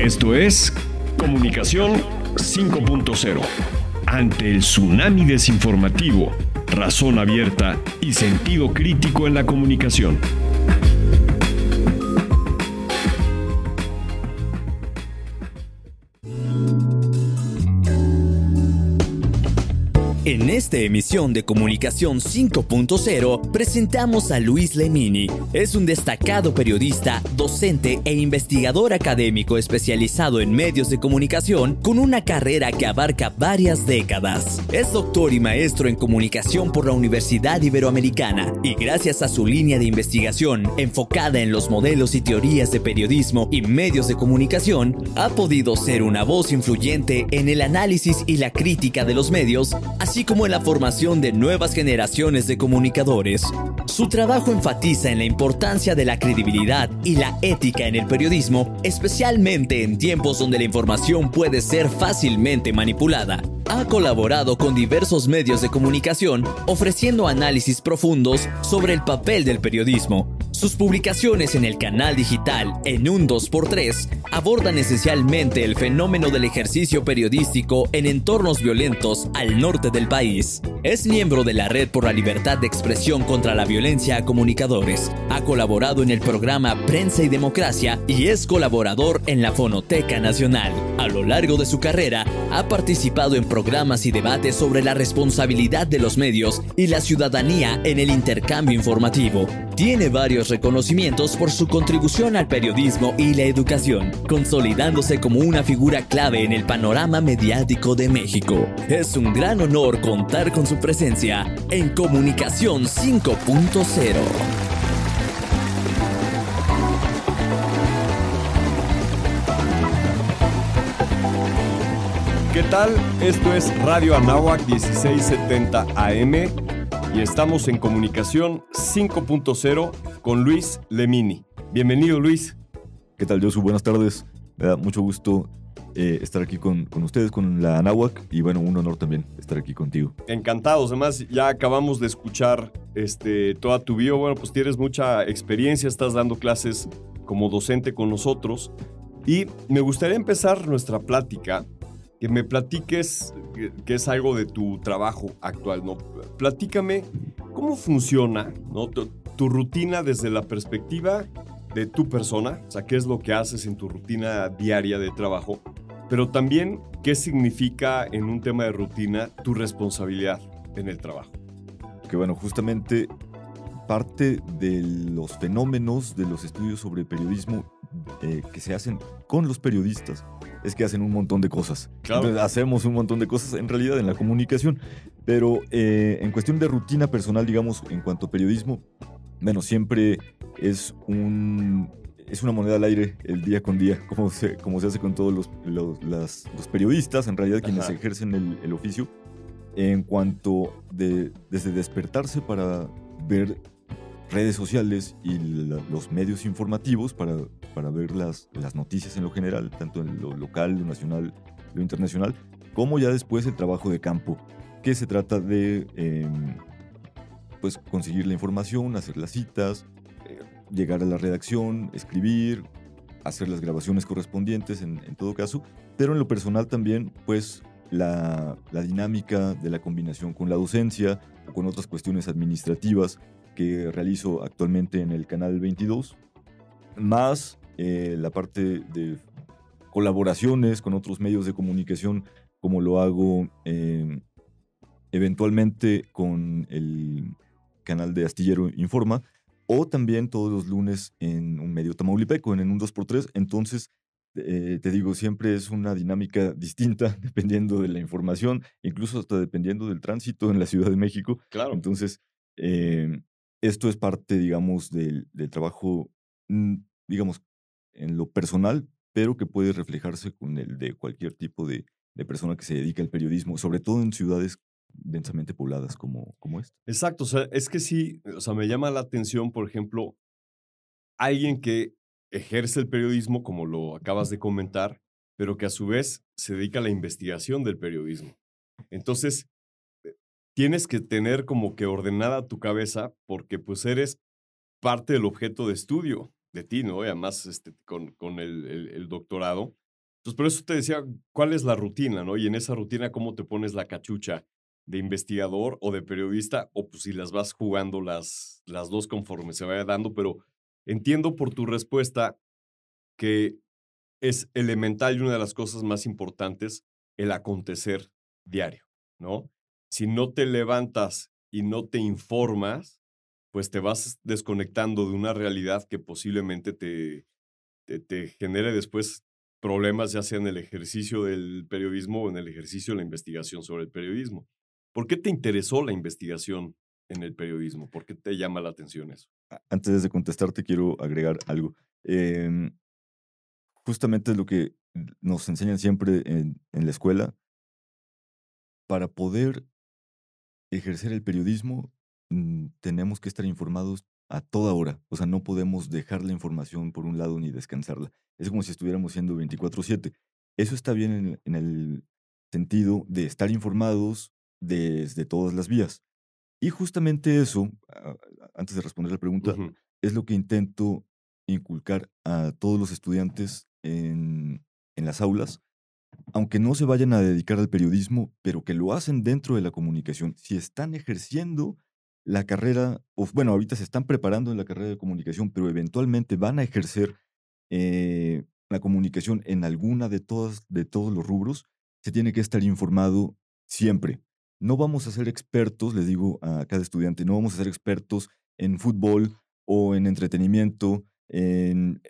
Esto es Comunicación 5.0. Ante el tsunami desinformativo, razón abierta y sentido crítico en la comunicación. En esta emisión de Comunicación 5.0 presentamos a Luis Lemini. Es un destacado periodista, docente e investigador académico especializado en medios de comunicación con una carrera que abarca varias décadas. Es doctor y maestro en comunicación por la Universidad Iberoamericana y gracias a su línea de investigación enfocada en los modelos y teorías de periodismo y medios de comunicación, ha podido ser una voz influyente en el análisis y la crítica de los medios, así como en la formación de nuevas generaciones de comunicadores. Su trabajo enfatiza en la importancia de la credibilidad y la ética en el periodismo, especialmente en tiempos donde la información puede ser fácilmente manipulada. Ha colaborado con diversos medios de comunicación, ofreciendo análisis profundos sobre el papel del periodismo. Sus publicaciones en el canal digital En un 2x3 abordan esencialmente el fenómeno del ejercicio periodístico en entornos violentos al norte del país. Es miembro de la Red por la Libertad de Expresión contra la Violencia a Comunicadores. Ha colaborado en el programa Prensa y Democracia y es colaborador en la Fonoteca Nacional. A lo largo de su carrera, ha participado en programas y debates sobre la responsabilidad de los medios y la ciudadanía en el intercambio informativo. Tiene varios reconocimientos por su contribución al periodismo y la educación, consolidándose como una figura clave en el panorama mediático de México. Es un gran honor contar con su presencia en Comunicación 5.0. ¿Qué tal? Esto es Radio Anáhuac 1670 AM y estamos en Comunicación 5.0 con Luis Lemini. Bienvenido, Luis. ¿Qué tal, Josu? Buenas tardes. Me da mucho gusto estar aquí con ustedes, con la Anáhuac, y bueno, un honor también estar aquí contigo. Encantados. Además, ya acabamos de escuchar toda tu bio. Bueno, pues tienes mucha experiencia, estás dando clases como docente con nosotros. Y me gustaría empezar nuestra plática, que me platiques, que es algo de tu trabajo actual, ¿no? Platícame cómo funciona, ¿no? Tu rutina desde la perspectiva de tu persona, o sea, qué es lo que haces en tu rutina diaria de trabajo, pero también qué significa en un tema de rutina tu responsabilidad en el trabajo. Que bueno, justamente parte de los fenómenos de los estudios sobre periodismo que se hacen con los periodistas es que hacen un montón de cosas. Claro. Entonces, hacemos un montón de cosas en realidad en la comunicación, pero en cuestión de rutina personal, digamos, en cuanto a periodismo, bueno, siempre es una moneda al aire el día con día, como se hace con todos los periodistas, en realidad quienes Ajá. ejercen el oficio, en cuanto desde despertarse para ver redes sociales y los medios informativos para ver las noticias en lo general, tanto en lo local, lo nacional, lo internacional, como ya después el trabajo de campo, que se trata de pues conseguir la información, hacer las citas, llegar a la redacción, escribir, hacer las grabaciones correspondientes en todo caso, pero en lo personal también pues la dinámica de la combinación con la docencia o con otras cuestiones administrativas que realizo actualmente en el Canal 22, más la parte de colaboraciones con otros medios de comunicación, como lo hago eventualmente con el canal de Astillero Informa, o también todos los lunes en un medio tamaulipeco, en un 2x3. Entonces, te digo, siempre es una dinámica distinta dependiendo de la información, incluso hasta dependiendo del tránsito en la Ciudad de México. Claro. Entonces, esto es parte, digamos, del trabajo, digamos, en lo personal, pero que puede reflejarse con el de cualquier tipo de persona que se dedica al periodismo, sobre todo en ciudades densamente pobladas como esta. Exacto, o sea, es que sí, o sea, me llama la atención, por ejemplo, alguien que ejerce el periodismo, como lo acabas de comentar, pero que a su vez se dedica a la investigación del periodismo. Entonces, tienes que tener como que ordenada tu cabeza porque pues eres parte del objeto de estudio de ti, ¿no? Y además con el doctorado. Entonces, por eso te decía, ¿cuál es la rutina, no? Y en esa rutina, ¿cómo te pones la cachucha de investigador o de periodista? O pues si las vas jugando las dos conforme se vaya dando, pero entiendo por tu respuesta que es elemental y una de las cosas más importantes el acontecer diario, ¿no? Si no te levantas y no te informas, pues te vas desconectando de una realidad que posiblemente te genere después problemas, ya sea en el ejercicio del periodismo o en el ejercicio de la investigación sobre el periodismo. ¿Por qué te interesó la investigación en el periodismo? ¿Por qué te llama la atención eso? Antes de contestarte, quiero agregar algo. Justamente lo que nos enseñan siempre en la escuela, para poder ejercer el periodismo, tenemos que estar informados a toda hora. O sea, no podemos dejar la información por un lado ni descansarla. Es como si estuviéramos siendo 24/7. Eso está bien en el sentido de estar informados desde todas las vías. Y justamente eso, antes de responder la pregunta, Ujú. es lo que intento inculcar a todos los estudiantes en las aulas, aunque no se vayan a dedicar al periodismo, pero que lo hacen dentro de la comunicación. Si están ejerciendo la carrera, o bueno, ahorita se están preparando en la carrera de comunicación, pero eventualmente van a ejercer la comunicación en alguna de todos los rubros, se tiene que estar informado siempre. No vamos a ser expertos, les digo a cada estudiante, no vamos a ser expertos en fútbol o en entretenimiento,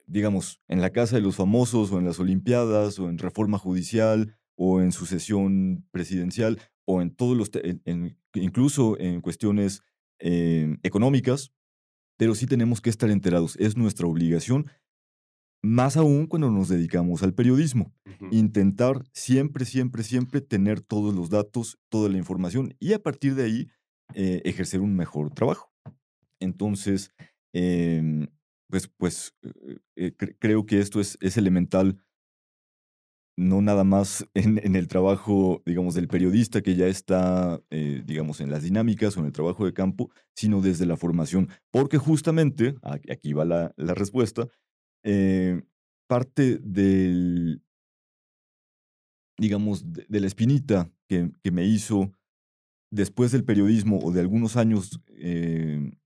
digamos, en la casa de los famosos o en las Olimpiadas o en reforma judicial o en sucesión presidencial o en todos los, incluso en cuestiones económicas, pero sí tenemos que estar enterados. Es nuestra obligación, más aún cuando nos dedicamos al periodismo. Ujú. Intentar siempre, siempre, siempre tener todos los datos, toda la información y a partir de ahí ejercer un mejor trabajo. Entonces, creo que esto es elemental, no nada más en el trabajo, digamos, del periodista que ya está, digamos, en las dinámicas o en el trabajo de campo, sino desde la formación. Porque justamente, aquí va la respuesta, eh, parte del, digamos, de la espinita que me hizo después del periodismo o de algunos años en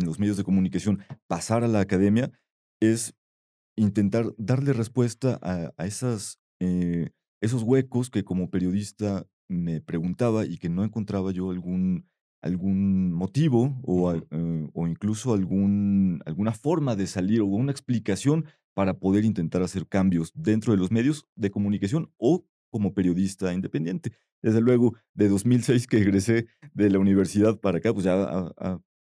los medios de comunicación pasar a la academia es intentar darle respuesta a esos huecos que como periodista me preguntaba y que no encontraba yo algún motivo Ujú. o incluso alguna forma de salir o una explicación para poder intentar hacer cambios dentro de los medios de comunicación o como periodista independiente. Desde luego, de 2006 que egresé de la universidad para acá, pues ya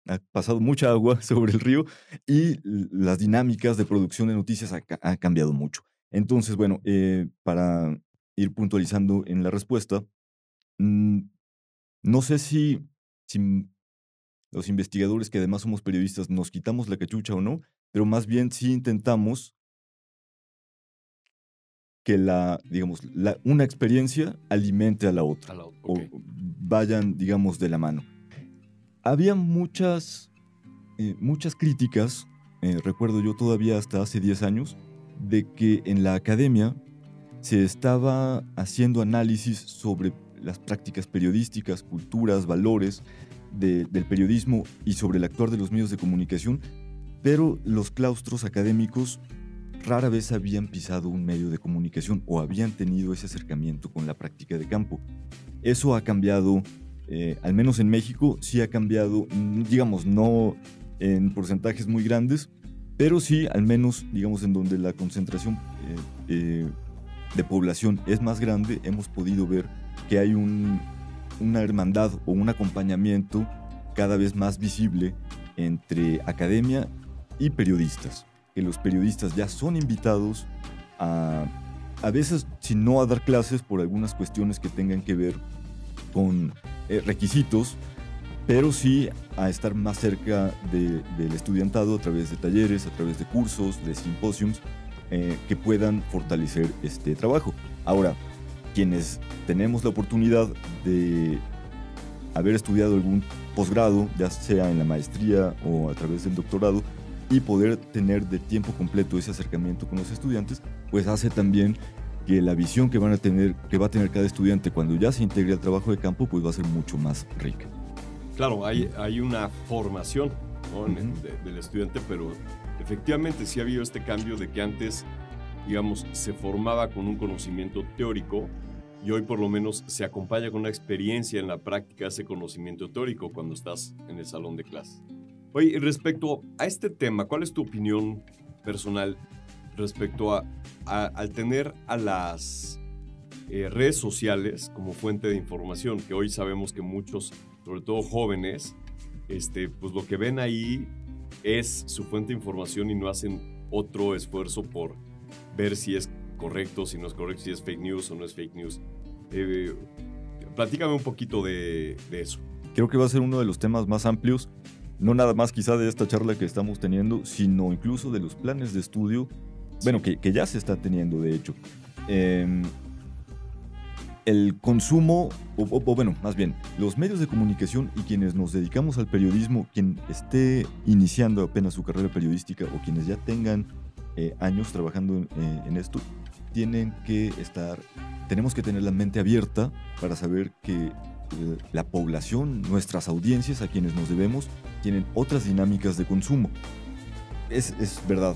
ha pasado mucha agua sobre el río y las dinámicas de producción de noticias ha cambiado mucho. Entonces, bueno, para ir puntualizando en la respuesta, mm, no sé si los investigadores, que además somos periodistas, nos quitamos la cachucha o no, pero más bien sí intentamos que digamos, una experiencia alimente a la otra Ok. o vayan, digamos, de la mano. Había muchas críticas, recuerdo yo todavía hasta hace 10 años, de que en la academia se estaba haciendo análisis sobre las prácticas periodísticas, culturas, valores del periodismo y sobre el actuar de los medios de comunicación, pero los claustros académicos rara vez habían pisado un medio de comunicación o habían tenido ese acercamiento con la práctica de campo. Eso ha cambiado, al menos en México, sí ha cambiado, digamos, no en porcentajes muy grandes, pero sí, al menos, digamos, en donde la concentración de población es más grande, hemos podido ver que hay una hermandad o un acompañamiento cada vez más visible entre academia y periodistas, que los periodistas ya son invitados a veces, si no a dar clases por algunas cuestiones que tengan que ver con requisitos, pero sí a estar más cerca del estudiantado a través de talleres, a través de cursos, de simposios, que puedan fortalecer este trabajo. Ahora, quienes tenemos la oportunidad de haber estudiado algún posgrado, ya sea en la maestría o a través del doctorado, y poder tener de tiempo completo ese acercamiento con los estudiantes, pues hace también que la visión que va a tener cada estudiante cuando ya se integre al trabajo de campo, pues va a ser mucho más rica. Claro, hay una formación, ¿no? del estudiante, pero efectivamente sí ha habido este cambio de que antes, digamos, se formaba con un conocimiento teórico y hoy por lo menos se acompaña con una experiencia en la práctica de ese conocimiento teórico cuando estás en el salón de clases. Oye, respecto a este tema, ¿cuál es tu opinión personal respecto al tener a las redes sociales como fuente de información? Que hoy sabemos que muchos, sobre todo jóvenes, pues lo que ven ahí es su fuente de información y no hacen otro esfuerzo por ver si es correcto, si no es correcto, si es fake news o no es fake news. Platícame un poquito de eso. Creo que va a ser uno de los temas más amplios, no nada más quizá de esta charla que estamos teniendo, sino incluso de los planes de estudio, bueno, que ya se está teniendo, de hecho. El consumo, o bueno, más bien, los medios de comunicación y quienes nos dedicamos al periodismo, quien esté iniciando apenas su carrera periodística o quienes ya tengan años trabajando en esto, tenemos que tener la mente abierta para saber que la población, nuestras audiencias a quienes nos debemos, tienen otras dinámicas de consumo. Es verdad,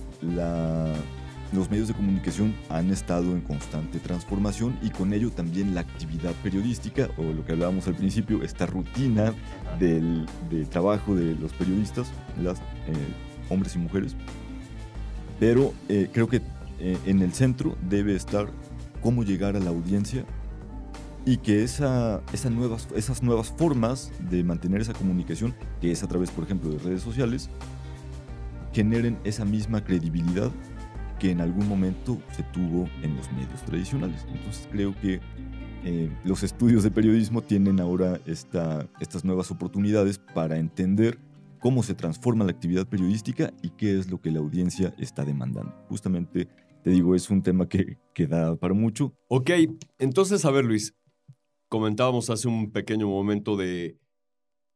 los medios de comunicación han estado en constante transformación y con ello también la actividad periodística, o lo que hablábamos al principio, esta rutina de trabajo de los periodistas, hombres y mujeres. Pero creo que en el centro debe estar cómo llegar a la audiencia y que esas nuevas formas de mantener esa comunicación, que es a través, por ejemplo, de redes sociales, generen esa misma credibilidad que en algún momento se tuvo en los medios tradicionales. Entonces creo que los estudios de periodismo tienen ahora estas nuevas oportunidades para entender cómo se transforma la actividad periodística y qué es lo que la audiencia está demandando. Justamente, te digo, es un tema que da para mucho. Ok, entonces, a ver, Luis, comentábamos hace un pequeño momento de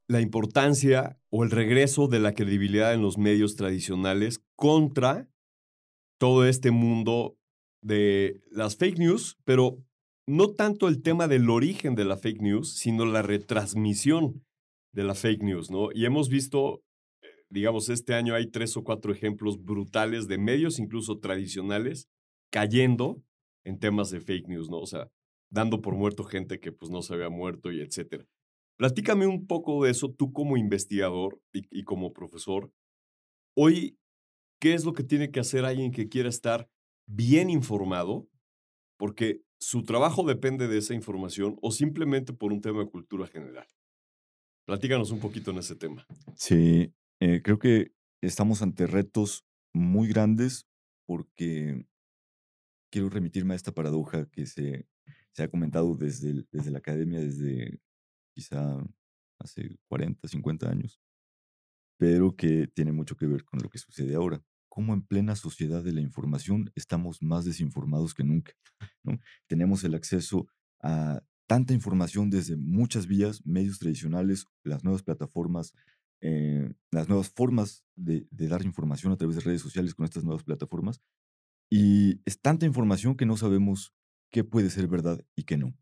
la importancia o el regreso de la credibilidad en los medios tradicionales contra todo este mundo de las fake news, pero no tanto el tema del origen de la fake news, sino la retransmisión de la fake news, ¿no? Y hemos visto, digamos, este año hay 3 o 4 ejemplos brutales de medios, incluso tradicionales, cayendo en temas de fake news, ¿no? O sea, dando por muerto gente que pues no se había muerto y etcétera. Platícame un poco de eso, tú como investigador y como profesor. Hoy, ¿qué es lo que tiene que hacer alguien que quiera estar bien informado? Porque su trabajo depende de esa información o simplemente por un tema de cultura general. Platícanos un poquito en ese tema. Sí, creo que estamos ante retos muy grandes porque quiero remitirme a esta paradoja que se ha comentado desde la academia, desde quizá hace 40, 50 años, pero que tiene mucho que ver con lo que sucede ahora. Cómo en plena sociedad de la información estamos más desinformados que nunca, ¿no? Tenemos el acceso a tanta información desde muchas vías, medios tradicionales, las nuevas plataformas, las nuevas formas de dar información a través de redes sociales con estas nuevas plataformas. Y es tanta información que no sabemos qué puede ser verdad y qué no.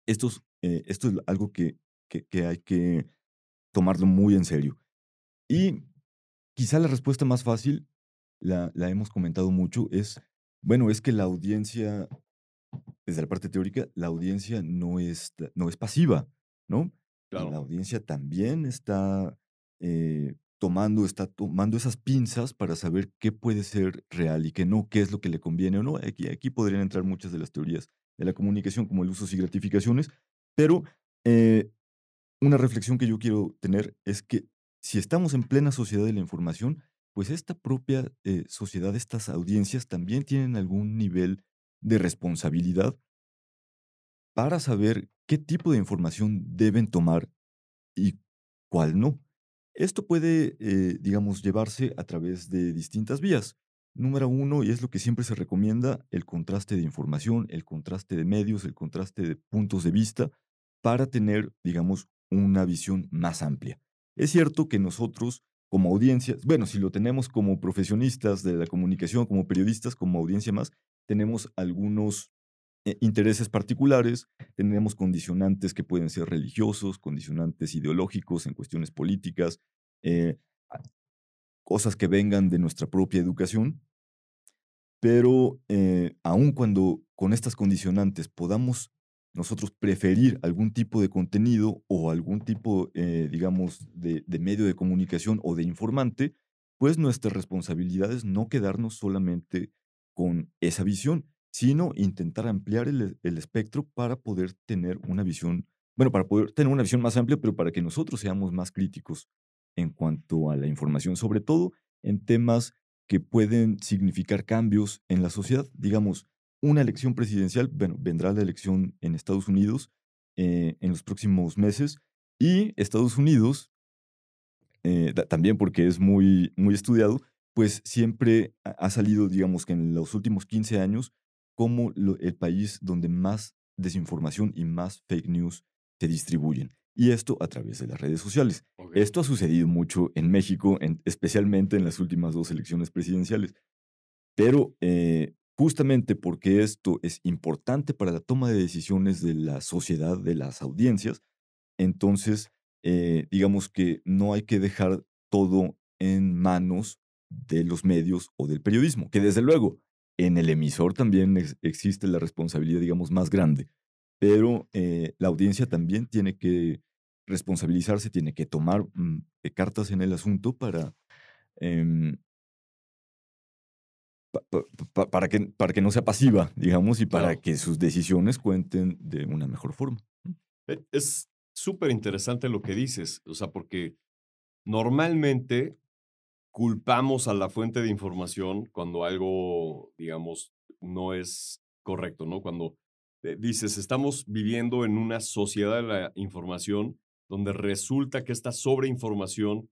Esto es algo que hay que tomarlo muy en serio. Y quizá la respuesta más fácil, la hemos comentado mucho, es que la audiencia, desde la parte teórica, la audiencia no es pasiva, ¿no? Claro. La audiencia también está tomando esas pinzas para saber qué puede ser real y qué no, qué es lo que le conviene o no. Aquí podrían entrar muchas de las teorías de la comunicación, como el usos y gratificaciones, pero una reflexión que yo quiero tener es que si estamos en plena sociedad de la información, pues esta propia sociedad, estas audiencias también tienen algún nivel de responsabilidad para saber qué tipo de información deben tomar y cuál no. Esto puede, digamos, llevarse a través de distintas vías. Número 1, y es lo que siempre se recomienda, el contraste de información, el contraste de medios, el contraste de puntos de vista, para tener, digamos, una visión más amplia. Es cierto que nosotros, como audiencias, bueno, si lo tenemos como profesionistas de la comunicación, como periodistas, como audiencia más, tenemos algunos intereses particulares, tenemos condicionantes que pueden ser religiosos, condicionantes ideológicos en cuestiones políticas, eh, cosas que vengan de nuestra propia educación, pero aun cuando con estas condicionantes podamos nosotros preferir algún tipo de contenido o algún tipo, digamos, de medio de comunicación o de informante, pues nuestra responsabilidad es no quedarnos solamente con esa visión, sino intentar ampliar el espectro para poder tener una visión, bueno, para poder tener una visión más amplia, pero para que nosotros seamos más críticos en cuanto a la información, sobre todo en temas que pueden significar cambios en la sociedad. Digamos, una elección presidencial, bueno, vendrá la elección en Estados Unidos en los próximos meses y Estados Unidos, también porque es muy, muy estudiado, pues siempre ha salido, digamos que en los últimos 15 años, como el país donde más desinformación y más fake news se distribuyen. Y esto a través de las redes sociales. Ok. Esto ha sucedido mucho en México, especialmente en las últimas 2 elecciones presidenciales. Pero justamente porque esto es importante para la toma de decisiones de la sociedad, de las audiencias, entonces digamos que no hay que dejar todo en manos de los medios o del periodismo, que desde luego en el emisor también existe la responsabilidad, digamos, más grande, pero la audiencia también tiene que responsabilizarse, tiene que tomar cartas en el asunto em, para que no sea pasiva, digamos, y para Claro. que sus decisiones cuenten de una mejor forma. Es súper interesante lo que dices, o sea, porque normalmente culpamos a la fuente de información cuando algo, digamos, no es correcto, ¿no? Cuando dices, estamos viviendo en una sociedad de la información donde resulta que esta sobreinformación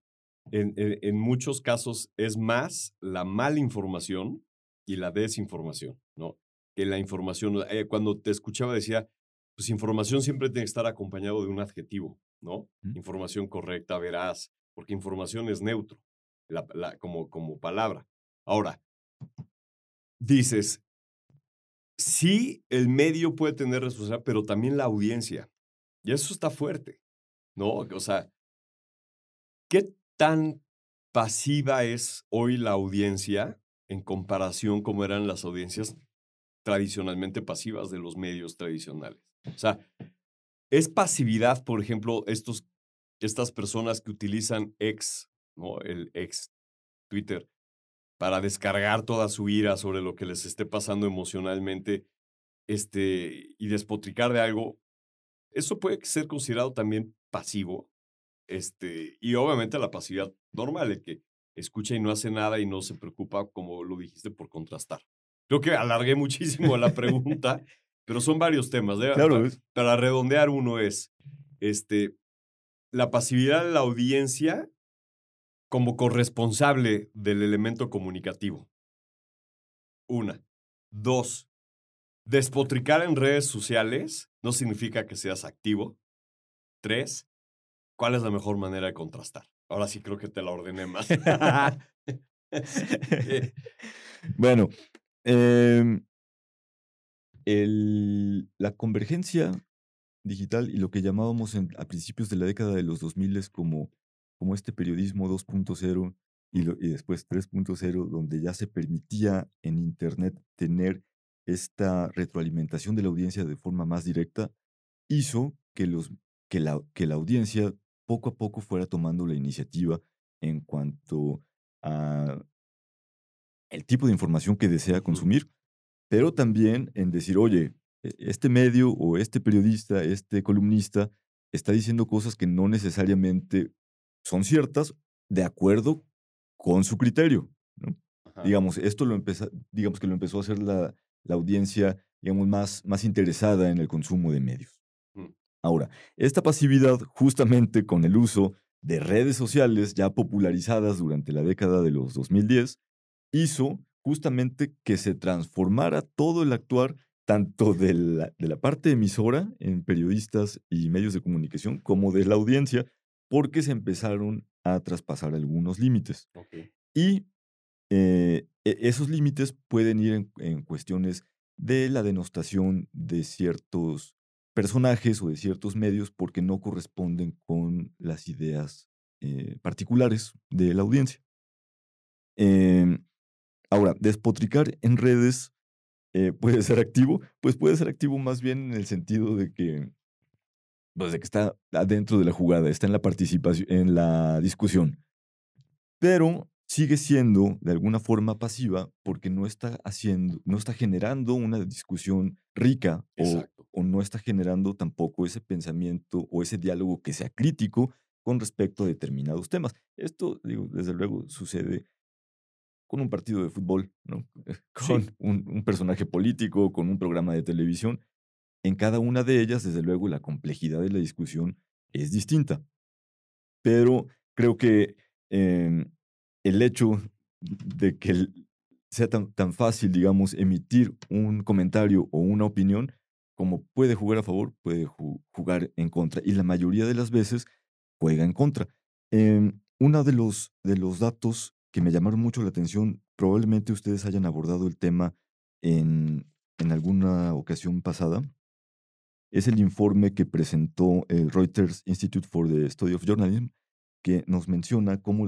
en muchos casos es más la mala información y la desinformación, ¿no? Que la información, cuando te escuchaba decía, pues información siempre tiene que estar acompañado de un adjetivo, ¿no? ¿Mm? Información correcta, veraz, porque información es neutro, como palabra. Ahora, dices, sí, el medio puede tener responsabilidad, pero también la audiencia. Y eso está fuerte, ¿no? O sea, ¿qué tan pasiva es hoy la audiencia en comparación como eran las audiencias tradicionalmente pasivas de los medios tradicionales? O sea, ¿es pasividad, por ejemplo, estas personas que utilizan X, ¿no? El ex Twitter, para descargar toda su ira sobre lo que les esté pasando emocionalmente, y despotricar de algo? Eso puede ser considerado también pasivo. Y obviamente la pasividad normal, el que escucha y no hace nada y no se preocupa, como lo dijiste, por contrastar. Creo que alargué muchísimo la pregunta, pero son varios temas. Claro, Para redondear uno es, la pasividad de la audiencia como corresponsable del elemento comunicativo. Una. Dos, despotricar en redes sociales no significa que seas activo. Tres, ¿cuál es la mejor manera de contrastar? Ahora sí creo que te la ordené más. Bueno, la convergencia digital y lo que llamábamos a principios de la década de los 2000 como este periodismo 2.0 y después 3.0, donde ya se permitía en Internet tener esta retroalimentación de la audiencia de forma más directa, hizo que la audiencia poco a poco fuera tomando la iniciativa en cuanto a el tipo de información que desea consumir, pero también en decir, oye, este medio o este periodista, este columnista, está diciendo cosas que no necesariamente son ciertas de acuerdo con su criterio, ¿no? Ajá. Digamos, digamos que lo empezó a hacer la audiencia, digamos, más interesada en el consumo de medios. Mm. Ahora, esta pasividad, justamente con el uso de redes sociales ya popularizadas durante la década de los 2010, hizo justamente que se transformara todo el actuar tanto de la parte emisora en periodistas y medios de comunicación como de la audiencia, porque se empezaron a traspasar algunos límites. Ok. Y esos límites pueden ir en cuestiones de la denostación de ciertos personajes o de ciertos medios porque no corresponden con las ideas particulares de la audiencia. Em, Ahora, despotricar en redes puede ser activo, pues puede ser activo más bien en el sentido de que, pues de que está adentro de la jugada, está en la participación, en la discusión, pero sigue siendo de alguna forma pasiva porque no está haciendo, no está generando una discusión rica Exacto. o no está generando tampoco ese pensamiento o ese diálogo que sea crítico con respecto a determinados temas. Esto, digo, desde luego sucede con un partido de fútbol, ¿no? Sí, Con un personaje político, con un programa de televisión. En cada una de ellas, desde luego, la complejidad de la discusión es distinta. Pero creo que em, el hecho de que sea tan fácil, digamos, emitir un comentario o una opinión, como puede jugar a favor, puede jugar en contra. Y la mayoría de las veces juega en contra. Uno de los datos que me llamaron mucho la atención, probablemente ustedes hayan abordado el tema en alguna ocasión pasada, es el informe que presentó el Reuters Institute for the Study of Journalism, que nos menciona cómo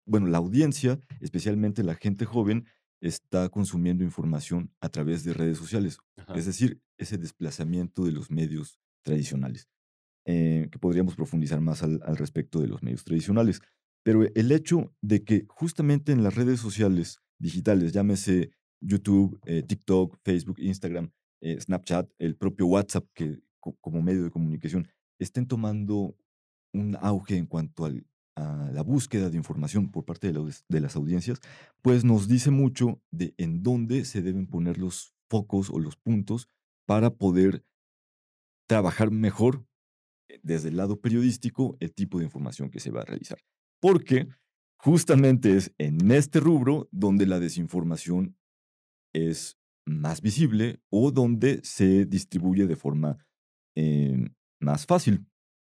bueno, la audiencia, especialmente la gente joven, está consumiendo información a través de redes sociales, ajá, es decir, ese desplazamiento de los medios tradicionales, que podríamos profundizar más al respecto de los medios tradicionales. Pero el hecho de que justamente en las redes sociales digitales, llámese YouTube, TikTok, Facebook, Instagram, Snapchat, el propio WhatsApp, que como medio de comunicación, estén tomando un auge en cuanto a la búsqueda de información por parte de las audiencias, pues nos dice mucho de en dónde se deben poner los focos o los puntos para poder trabajar mejor desde el lado periodístico el tipo de información que se va a realizar. Porque justamente es en este rubro donde la desinformación es más visible o donde se distribuye de forma más fácil.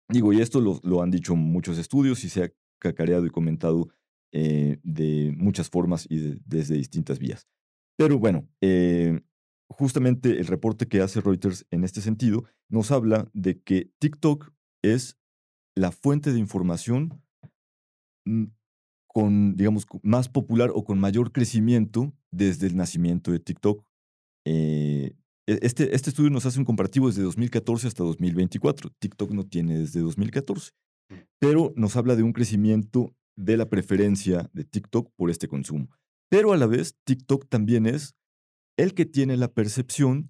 Digo, y esto lo han dicho muchos estudios y se ha cacareado y comentado de muchas formas y desde distintas vías. Pero bueno, justamente el reporte que hace Reuters en este sentido nos habla de que TikTok es la fuente de información mm, con, digamos, más popular o con mayor crecimiento desde el nacimiento de TikTok. Este estudio nos hace un comparativo desde 2014 hasta 2024. TikTok no tiene desde 2014, pero nos habla de un crecimiento de la preferencia de TikTok por este consumo. Pero a la vez, TikTok también es el que tiene la percepción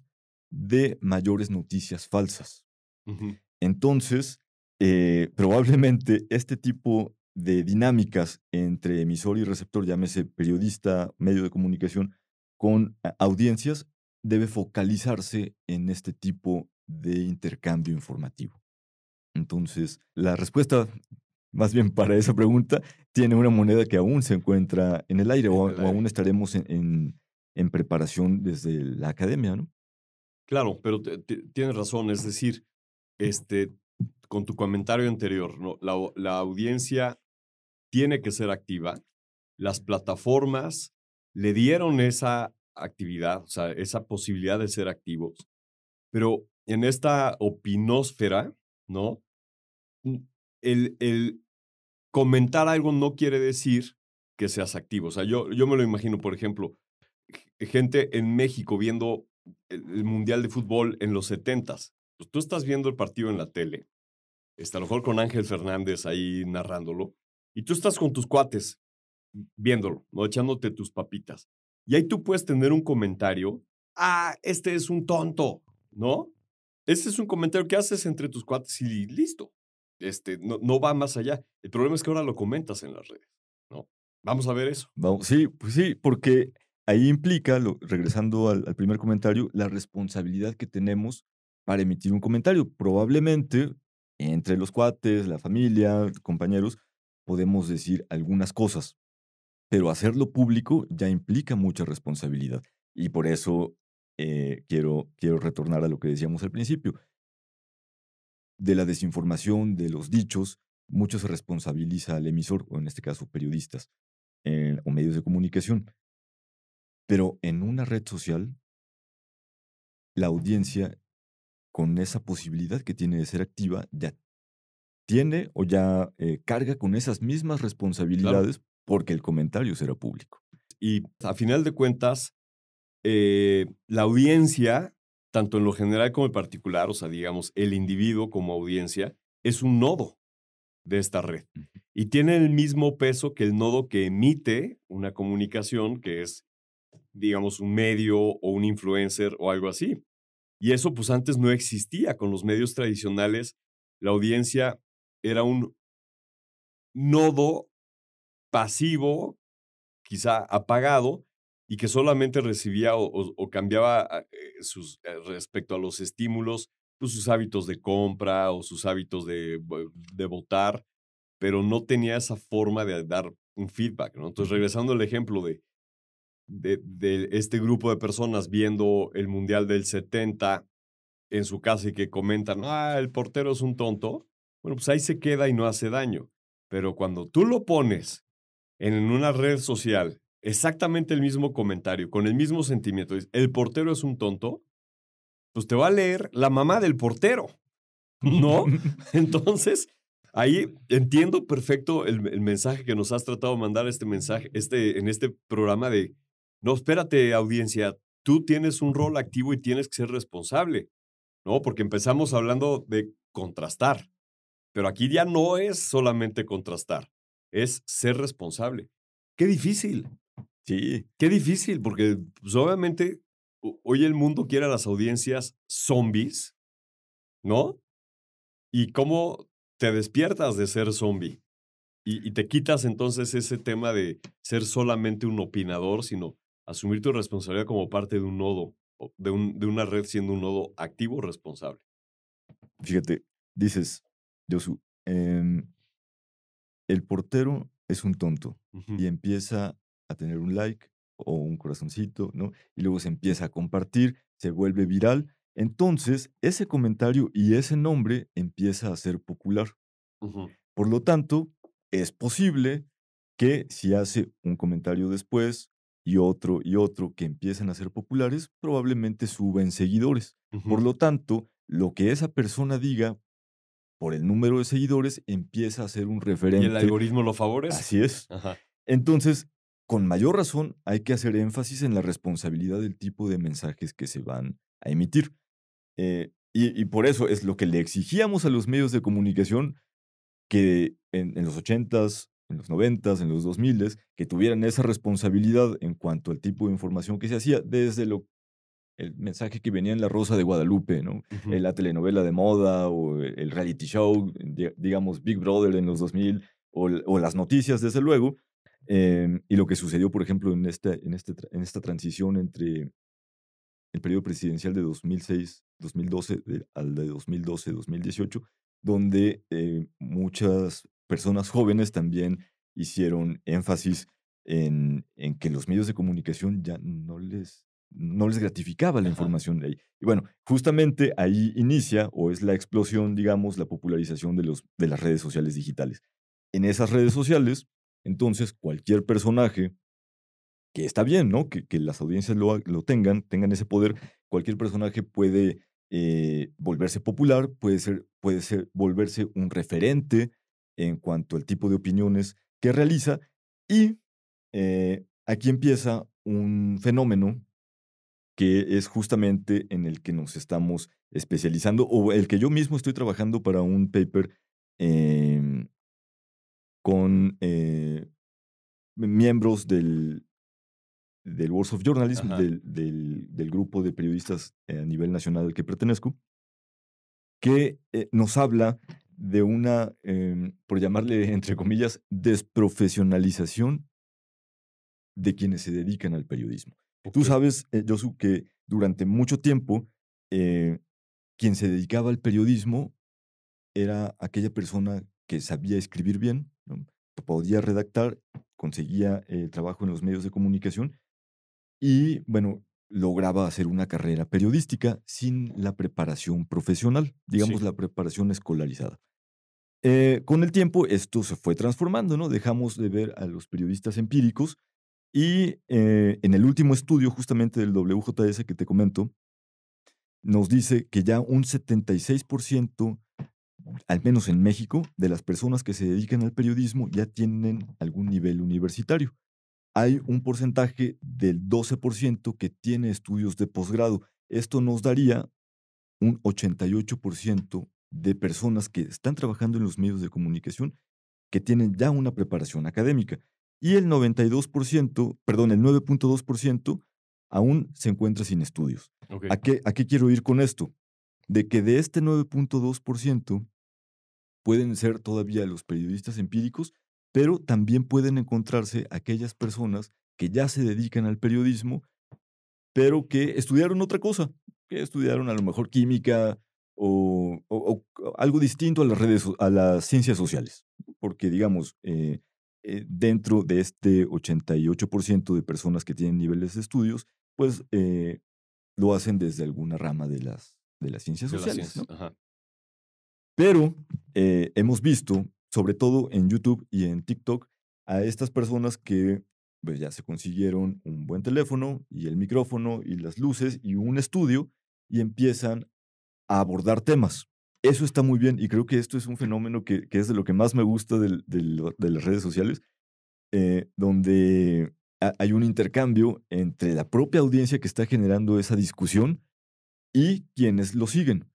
de mayores noticias falsas. ujú, Entonces, probablemente este tipo de dinámicas entre emisor y receptor, llámese periodista, medio de comunicación, con audiencias, debe focalizarse en este tipo de intercambio informativo. Entonces, la respuesta, más bien para esa pregunta, tiene una moneda que aún se encuentra en el aire en el o aún aire. estaremos en preparación desde la academia, ¿no? Claro, pero tienes razón, es decir, este, con tu comentario anterior, ¿no? La audiencia tiene que ser activa. Las plataformas le dieron esa actividad, o sea, esa posibilidad de ser activos, pero en esta opinósfera, ¿no? Mm, el comentar algo no quiere decir que seas activo. O sea, yo me lo imagino, por ejemplo, gente en México viendo el Mundial de Fútbol en los 70s. Pues tú estás viendo el partido en la tele, a lo mejor con Ángel Fernández ahí narrándolo, y tú estás con tus cuates viéndolo, ¿no? Echándote tus papitas. Y ahí tú puedes tener un comentario, este es un tonto, ¿no? Ese es un comentario que haces entre tus cuates y listo. No va más allá. El problema es que ahora lo comentas en las redes, ¿no? Vamos a ver eso. Sí, pues sí, porque ahí implica, regresando al primer comentario, la responsabilidad que tenemos para emitir un comentario. Probablemente entre los cuates, la familia, compañeros, podemos decir algunas cosas, pero hacerlo público ya implica mucha responsabilidad. Y por eso quiero retornar a lo que decíamos al principio. De la desinformación, de los dichos, mucho se responsabiliza al emisor, o en este caso periodistas o medios de comunicación. Pero en una red social la audiencia, con esa posibilidad que tiene de ser activa, ya tiene o ya carga con esas mismas responsabilidades porque el comentario será público. Y a final de cuentas, la audiencia, tanto en lo general como en particular, o sea, digamos, el individuo como audiencia, es un nodo de esta red. Y tiene el mismo peso que el nodo que emite una comunicación, que es, digamos, un medio o un influencer o algo así. Y eso, pues, antes no existía. Con los medios tradicionales, la audiencia era un nodo pasivo, quizá apagado, y que solamente recibía o cambiaba respecto a los estímulos, pues, sus hábitos de compra o sus hábitos de votar, pero no tenía esa forma de dar un feedback, ¿no? Entonces, regresando al ejemplo de este grupo de personas viendo el Mundial del 70 en su casa y que comentan, el portero es un tonto, bueno, pues ahí se queda y no hace daño. Pero cuando tú lo pones en una red social, exactamente el mismo comentario, con el mismo sentimiento, el portero es un tonto, pues te va a leer la mamá del portero, ¿no? Entonces, ahí entiendo perfecto el mensaje que nos has tratado de mandar, en este programa de, no, espérate, audiencia, tú tienes un rol activo y tienes que ser responsable, ¿no? Porque empezamos hablando de contrastar, pero aquí ya no es solamente contrastar, es ser responsable. ¡Qué difícil! Sí. Qué difícil, porque pues, obviamente hoy el mundo quiere a las audiencias zombies, ¿no? ¿Y cómo te despiertas de ser zombie? Y te quitas entonces ese tema de ser solamente un opinador, sino asumir tu responsabilidad como parte de un nodo, de una red siendo un nodo activo responsable. Fíjate, dices, Josu, el portero es un tonto y empieza a tener un like o un corazoncito, ¿no? Y luego se empieza a compartir, se vuelve viral. Entonces, ese comentario y ese nombre empieza a ser popular. Por lo tanto, es posible que si hace un comentario después y otro que empiezan a ser populares, probablemente suben seguidores. Por lo tanto, lo que esa persona diga por el número de seguidores empieza a ser un referente. ¿Y el algoritmo lo favorece? Así es. Ajá. Entonces, con mayor razón, hay que hacer énfasis en la responsabilidad del tipo de mensajes que se van a emitir. Y por eso es lo que le exigíamos a los medios de comunicación que en los 80s, en los 90s, en los 2000s, que tuvieran esa responsabilidad en cuanto al tipo de información que se hacía, desde el mensaje que venía en La Rosa de Guadalupe, ¿no? La telenovela de moda o el reality show, digamos Big Brother en los 2000, o las noticias, desde luego. Y lo que sucedió, por ejemplo, en esta transición entre el periodo presidencial de 2006-2012 al de 2012-2018, donde muchas personas jóvenes también hicieron énfasis en que los medios de comunicación ya no les gratificaba la información de ahí. Y bueno, justamente ahí inicia, o es la explosión, digamos, la popularización de las redes sociales digitales. En esas redes sociales, entonces, cualquier personaje, que está bien, ¿no? Que las audiencias lo tengan ese poder, cualquier personaje puede volverse popular, puede volverse un referente en cuanto al tipo de opiniones que realiza, y aquí empieza un fenómeno que es justamente en el que nos estamos especializando, o el que yo mismo estoy trabajando para un paper con miembros del World of Journalism, del grupo de periodistas a nivel nacional al que pertenezco, que nos habla de una, por llamarle entre comillas, desprofesionalización de quienes se dedican al periodismo. Okay. Tú sabes, Josu, que durante mucho tiempo quien se dedicaba al periodismo era aquella persona que sabía escribir bien, ¿no? Que podía redactar, conseguía trabajo en los medios de comunicación y, bueno, lograba hacer una carrera periodística sin la preparación profesional, digamos, sí, la preparación escolarizada. Con el tiempo esto se fue transformando, ¿no? Dejamos de ver a los periodistas empíricos y en el último estudio justamente del WJS que te comento, nos dice que ya un 76%, al menos en México, de las personas que se dedican al periodismo ya tienen algún nivel universitario. Hay un porcentaje del 12% que tiene estudios de posgrado. Esto nos daría un 88% de personas que están trabajando en los medios de comunicación que tienen ya una preparación académica. Y el 92%, perdón, el 9.2% aún se encuentra sin estudios. Okay. ¿A qué quiero ir con esto? De que de este 9.2% pueden ser todavía los periodistas empíricos, pero también pueden encontrarse aquellas personas que ya se dedican al periodismo, pero que estudiaron otra cosa, que estudiaron a lo mejor química o algo distinto a a las ciencias sociales. Porque, digamos, dentro de este 88% de personas que tienen niveles de estudios, pues lo hacen desde alguna rama de las ciencias sociales. ¿No? Ajá. Pero hemos visto, sobre todo en YouTube y en TikTok, a estas personas que pues, ya se consiguieron un buen teléfono y el micrófono y las luces y un estudio y empiezan a abordar temas. Eso está muy bien y creo que esto es un fenómeno que es de lo que más me gusta de las redes sociales, donde hay un intercambio entre la propia audiencia que está generando esa discusión y quienes lo siguen.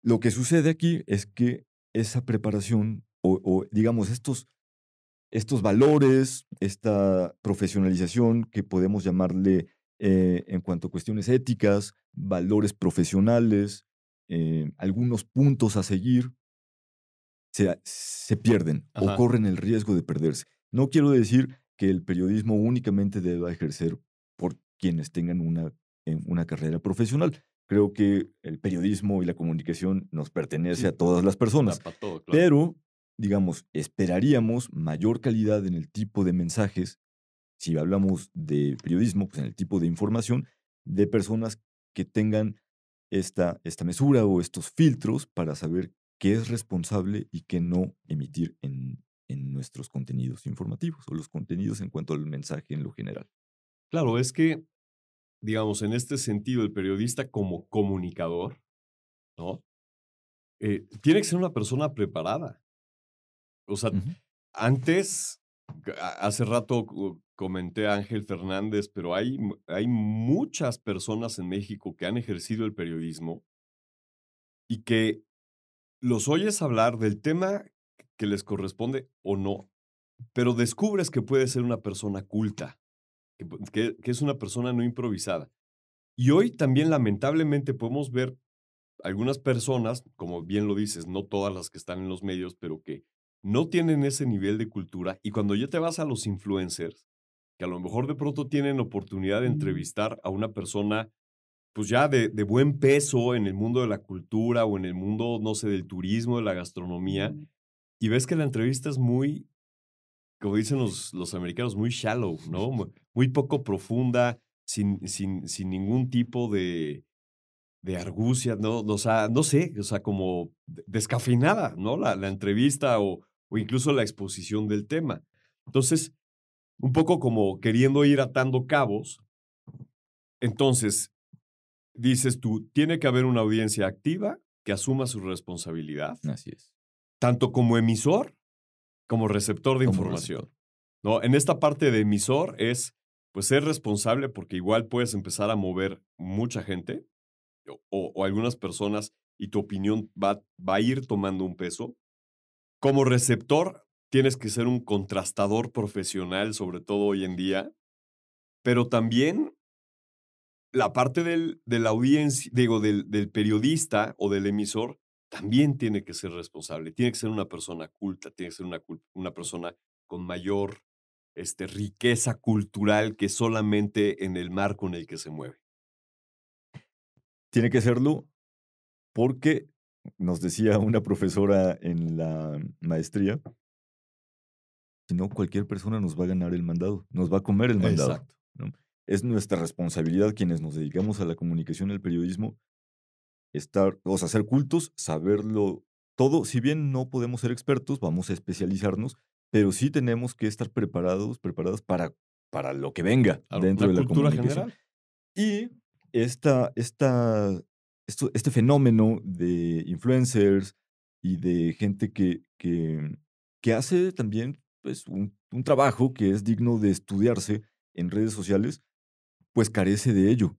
Lo que sucede aquí es que esa preparación o digamos, estos valores, esta profesionalización que podemos llamarle en cuanto a cuestiones éticas, valores profesionales, algunos puntos a seguir, se pierden o corren el riesgo de perderse. No quiero decir que el periodismo únicamente deba ejercer por quienes tengan una carrera profesional. Creo que el periodismo y la comunicación nos pertenece a todas las personas. Todo, claro. Pero, digamos, esperaríamos mayor calidad en el tipo de mensajes, si hablamos de periodismo, pues en el tipo de información, de personas que tengan esta mesura o estos filtros para saber qué es responsable y qué no emitir en nuestros contenidos informativos o los contenidos en cuanto al mensaje en lo general. Claro, es que, digamos, en este sentido, el periodista como comunicador, ¿no? Tiene que ser una persona preparada. O sea, antes, hace rato comenté a Ángel Fernández, pero hay muchas personas en México que han ejercido el periodismo y que los oyes hablar del tema que les corresponde o no, pero descubres que puede ser una persona culta, que es una persona no improvisada. Y hoy también, lamentablemente, podemos ver algunas personas, como bien lo dices, no todas las que están en los medios, pero que no tienen ese nivel de cultura. Y cuando ya te vas a los influencers, que a lo mejor de pronto tienen oportunidad de entrevistar a una persona, pues ya de buen peso en el mundo de la cultura o en el mundo, no sé, del turismo, de la gastronomía, y ves que la entrevista es muy, como dicen los americanos, muy shallow, ¿no? Muy poco profunda, sin ningún tipo de argucia, ¿no? O sea, no sé, o sea, como descafeinada, ¿no? La entrevista o incluso la exposición del tema. Entonces, un poco como queriendo ir atando cabos. Entonces, dices tú, tiene que haber una audiencia activa que asuma su responsabilidad. Así es. Tanto como emisor como receptor de información. ¿No? En esta parte de emisor es, pues, ser responsable porque igual puedes empezar a mover mucha gente o algunas personas y tu opinión va a ir tomando un peso. Como receptor, tienes que ser un contrastador profesional, sobre todo hoy en día, pero también la parte de la audiencia, digo, del periodista o del emisor, también tiene que ser responsable, tiene que ser una persona culta, tiene que ser una persona con mayor riqueza cultural que solamente en el marco en el que se mueve. Tiene que serlo porque nos decía una profesora en la maestría, si no, cualquier persona nos va a ganar el mandado, nos va a comer el mandado. Exacto. ¿No? Es nuestra responsabilidad, quienes nos dedicamos a la comunicación y al periodismo, ser cultos, saberlo todo. Si bien no podemos ser expertos, vamos a especializarnos, pero sí tenemos que estar preparadas para lo que venga dentro de la comunicación. General. Y esta este fenómeno de influencers y de gente que hace también pues, un trabajo que es digno de estudiarse en redes sociales, pues carece de ello.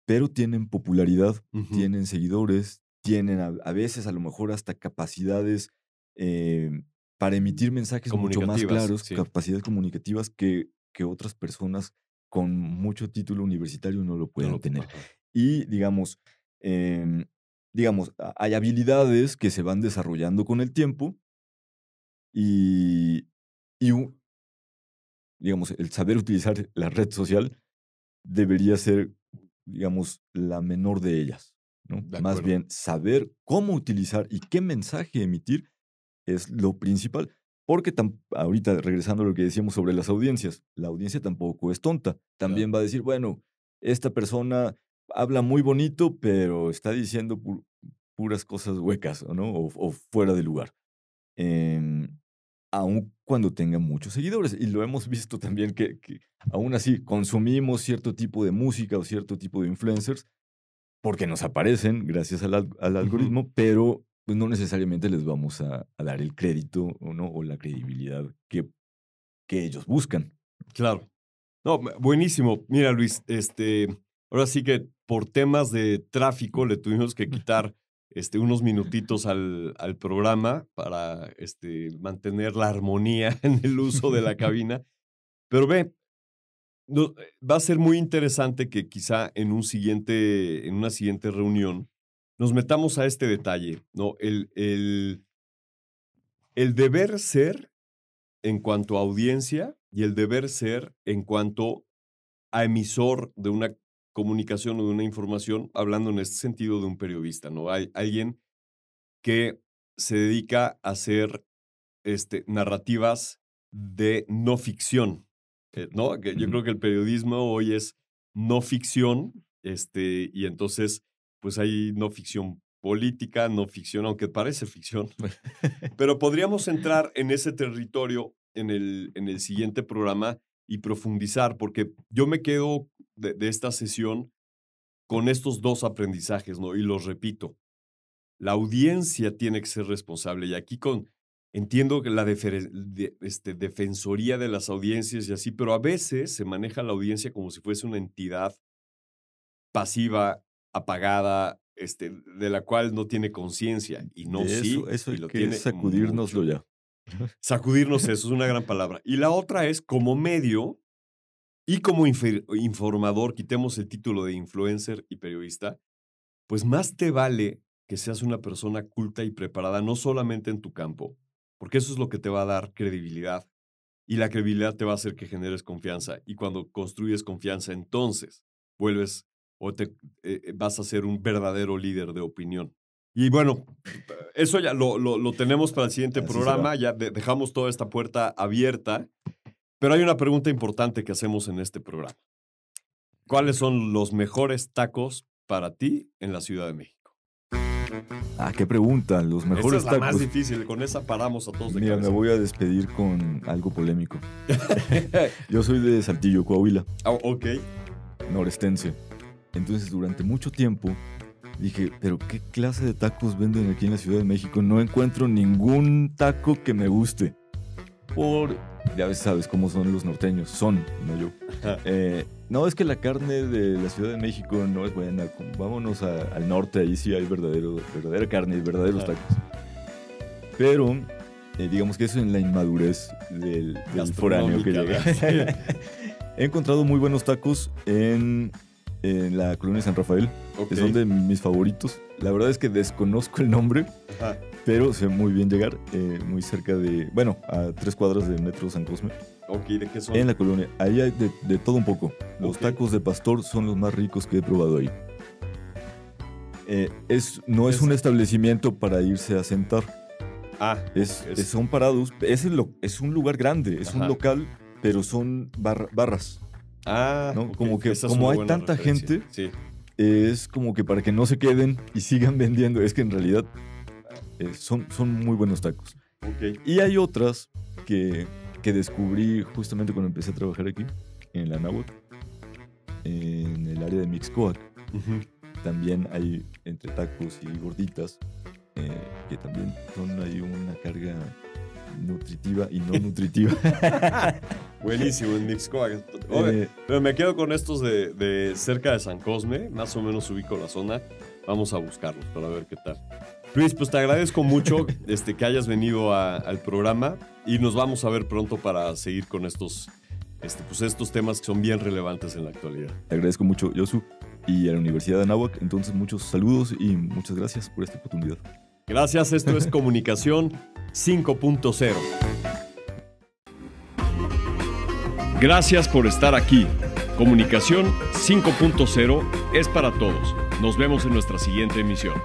Pero tienen popularidad, tienen seguidores, tienen a veces a lo mejor hasta capacidades para emitir mensajes mucho más claros, sí. capacidades comunicativas que otras personas con mucho título universitario no lo pueden tener. Y digamos, hay habilidades que se van desarrollando con el tiempo y digamos, el saber utilizar la red social debería ser, digamos, la menor de ellas, ¿no? Más bien, saber cómo utilizar y qué mensaje emitir es lo principal. Porque ahorita, regresando a lo que decíamos sobre las audiencias, la audiencia tampoco es tonta. También va a decir, bueno, esta persona habla muy bonito, pero está diciendo puras cosas huecas, ¿no? O fuera de lugar. Aun cuando tenga muchos seguidores. Y lo hemos visto también que aún así consumimos cierto tipo de música o cierto tipo de influencers porque nos aparecen gracias al algoritmo, pero pues no necesariamente les vamos a dar el crédito o la credibilidad que ellos buscan. Claro. No, buenísimo. Mira, Luis, ahora sí que por temas de tráfico le tuvimos que quitar unos minutitos al programa para mantener la armonía en el uso de la cabina. Pero va a ser muy interesante que quizá en una siguiente reunión nos metamos a este detalle, ¿no? El deber ser en cuanto a audiencia y el deber ser en cuanto a emisor de una comunicación o de una información, hablando en este sentido de un periodista, ¿no? Hay alguien que se dedica a hacer narrativas de no ficción, ¿no? Que yo creo que el periodismo hoy es no ficción, y entonces, pues hay no ficción política, no ficción, aunque parece ficción, pero podríamos entrar en ese territorio en el siguiente programa y profundizar, porque yo me quedo de esta sesión con estos dos aprendizajes, ¿no? Y los repito. La audiencia tiene que ser responsable. Y aquí entiendo que la defensoría de las audiencias y así, pero a veces se maneja la audiencia como si fuese una entidad pasiva, apagada, de la cual no tiene conciencia. Y no, sí. Eso hay y lo que tiene sacudírnoslo mucho. Ya. Sacudirnos eso es una gran palabra. Y la otra es como medio y como informador, quitemos el título de influencer y periodista, pues más te vale que seas una persona culta y preparada, no solamente en tu campo, porque eso es lo que te va a dar credibilidad. Y la credibilidad te va a hacer que generes confianza. Y cuando construyes confianza, entonces vuelves o vas a ser un verdadero líder de opinión. Y bueno, eso ya lo tenemos para el siguiente programa. Ya dejamos toda esta puerta abierta. Pero hay una pregunta importante que hacemos en este programa. ¿Cuáles son los mejores tacos para ti en la Ciudad de México? Qué pregunta. Los mejores esa es la tacos. más difícil. Con esa paramos a todos de Mira, cabeza. me voy a despedir con algo polémico. Yo soy de Saltillo, Coahuila. Ok. Norestense. Entonces, durante mucho tiempo dije, ¿pero qué clase de tacos venden aquí en la Ciudad de México? No encuentro ningún taco que me guste. Ya sabes cómo son los norteños. No yo. No, es que la carne de la Ciudad de México no es buena. Vámonos al norte, ahí sí hay verdadera carne y verdaderos tacos. Pero, digamos que eso en la inmadurez del foráneo que llega. He encontrado muy buenos tacos en la colonia San Rafael, que son de mis favoritos. La verdad es que desconozco el nombre, pero sé muy bien llegar, muy cerca a 3 cuadras del Metro San Cosme. Ok, ¿de qué son? En la colonia. Ahí hay de todo un poco. Los tacos de pastor son los más ricos que he probado ahí. No es un establecimiento para irse a sentar. Son parados. Es un lugar grande, es un local, pero son barras. ¿no? Okay. Como hay tanta gente, es como que para que no se queden y sigan vendiendo. Es que en realidad son muy buenos tacos. Okay. Y hay otras que descubrí justamente cuando empecé a trabajar aquí, en la Náhuatl, en el área de Mixcoac. también hay entre tacos y gorditas, que también son ahí una carga nutritiva y no nutritiva. Buenísimo, en Mixcoac. Pero me quedo con estos de cerca de San Cosme, más o menos ubico la zona. Vamos a buscarlos para ver qué tal. Luis, pues te agradezco mucho que hayas venido al programa y nos vamos a ver pronto para seguir con estos temas que son bien relevantes en la actualidad. Te agradezco mucho, Yosu, y a la Universidad de Anáhuac. Entonces, muchos saludos y muchas gracias por esta oportunidad. Gracias, esto es Comunicación 5.0. Gracias por estar aquí. Comunicación 5.0 es para todos. Nos vemos en nuestra siguiente emisión.